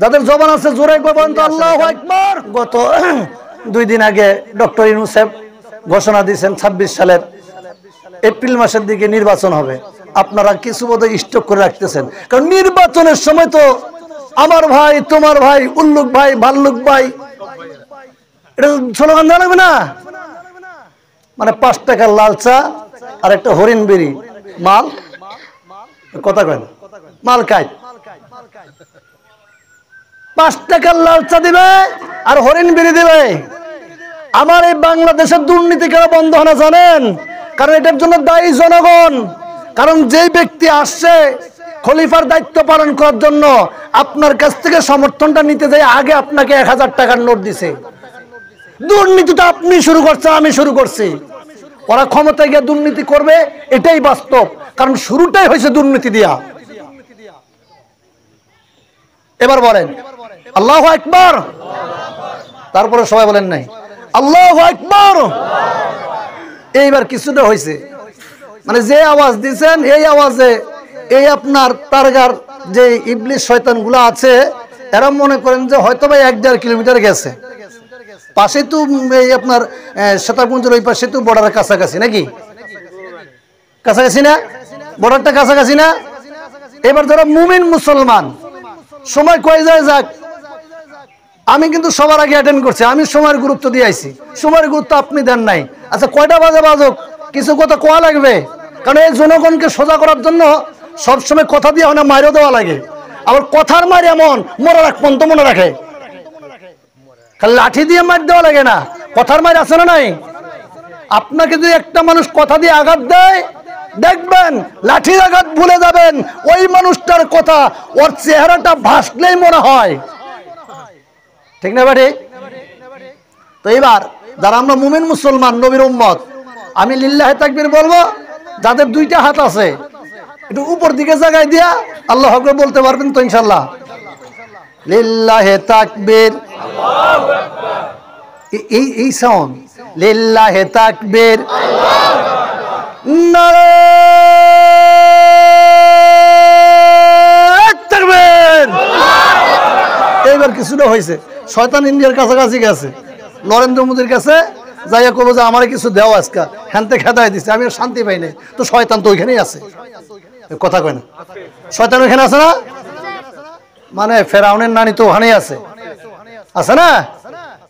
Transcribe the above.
যাদের জবান আছে জোরে বলেন তো আল্লাহু আকবার। গত 2 দিন আগে ডক্টর ইউনূস ঘোষণা দিয়েছেন 26 সালের এপ্রিল মাসের দিকে নির্বাচন হবে। আপনারা কিছু বোধহয় স্টক করে রাখতেছেন, কারণ নির্বাচনের সময় তো আমার ভাই, তোমার ভাই, উল্লুক ভাই, ভাল্লুক ভাই, এটা স্লোগান দেওয়া লাগবে না? মানে 5 টাকার লাল চা আর একটা হরিণ বিড়ি মাল, কথা কয় না, মাল খায়। 5 টাকার লাল চা দিবে আর হরিণ বিড়ি দিবে। আমার এই বাংলাদেশের দুর্নীতি কেন বন্ধ হয় না জানেন? কারণ এটার জন্য দায়ী জনগণ। কারণ যেই ব্যক্তি আসছে খলিফার দায়িত্ব পালন করার জন্য, আপনার কাছ থেকে সমর্থনটা নিতে যাই আগে আপনাকে 1000 টাকার নোট দিছে। দুর্নীতিটা আপনি শুরু করছেন, আমি শুরু করছি। ওরা ক্ষমতায় গিয়ে দুর্নীতি করবে, এটাই বাস্তব, কারণ শুরুটাই হয়েছে দুর্নীতি দিয়া। এবার বলেন আল্লাহু আকবার। তারপরে সবাই বলেন নাই আল্লাহু আকবার। এইবার কিছুটা হয়েছে, মানে যে আওয়াজ দিচ্ছেন এই আওয়াজে এই আপনার তারগার যে ইবলিস শয়তান গুলা আছে, এরা মনে করেন যে হয়তো বা 1-1.5 কিলোমিটার গেছে। পাশে তো এই আপনার সীতাকুণ্ডের ওই পাশে তো বর্ডারের কাছাকাছি, নাকি কাছাকাছি না? বর্ডারটা কাছাকাছি না? এবার যারা মুমিন মুসলমান, সময় কয়ে যায় যাক, আমি কিন্তু সবার আগে অ্যাটেন্ড করছি, আমি সময়ের গুরুত্ব দিয়ে আইছি। সময়ের গুরুত্ব আপনি দেন নাই। আচ্ছা কয়টা বাজে বাজুক, কিছু কথা কোয়া লাগবে, কারণ এই জনগণকে সোজা করার জন্য সবসময় কথা দিয়ে হয় না, মাইরও দেওয়া লাগে। আবার কথার মার এমন মনে রাখবেন তো, মনে রাখে, খালি লাঠি দিয়ে মার দেওয়া লাগে না, কথার মার আছে না নাই? আপনাকে যদি একটা মানুষ কথা দিয়ে আঘাত দেয়, দেখবেন লাঠির আঘাত ভুলে যাবেন, ওই মানুষটার কথা ওর চেহারাটা ভাসলেই মনে হয়, ঠিক না ভাই? তো এবার যারা আমরা মুমিন মুসলমান, নবীর উম্মত, আমি লিল্লাহে তাকবীর বলবো। যাদের 2টা হাত আছে একটু উপর দিকে জায়গায় দিয়া আল্লাহু আকবার বলতে পারবেন তো ইনশাআল্লাহ? লিল্লাহে তাকবীর, আল্লাহু আকবার। এই সাউন্ড লিল্লাহে তাকবীর, আল্লাহু আকবার, নারে তাকবীর, আল্লাহু আকবার। এইবার কিছুটা হয়েছে। শয়তান ইন্ডিয়ার কাছাকাছি গেছে, নরেন্দ্র মোদীর কাছে যাইয়া কবো যে আমার কিছু দেওয়া আজকে হ্যান্তে খেদাই দিচ্ছে, আমি শান্তি পাই নাই। তো শয়তান তো ওইখানেই আছে, কথা কয় না? শয়তান ওইখানে আছে না? মানে ফেরাউনের নানি তো ওখানেই আছে, আছে না?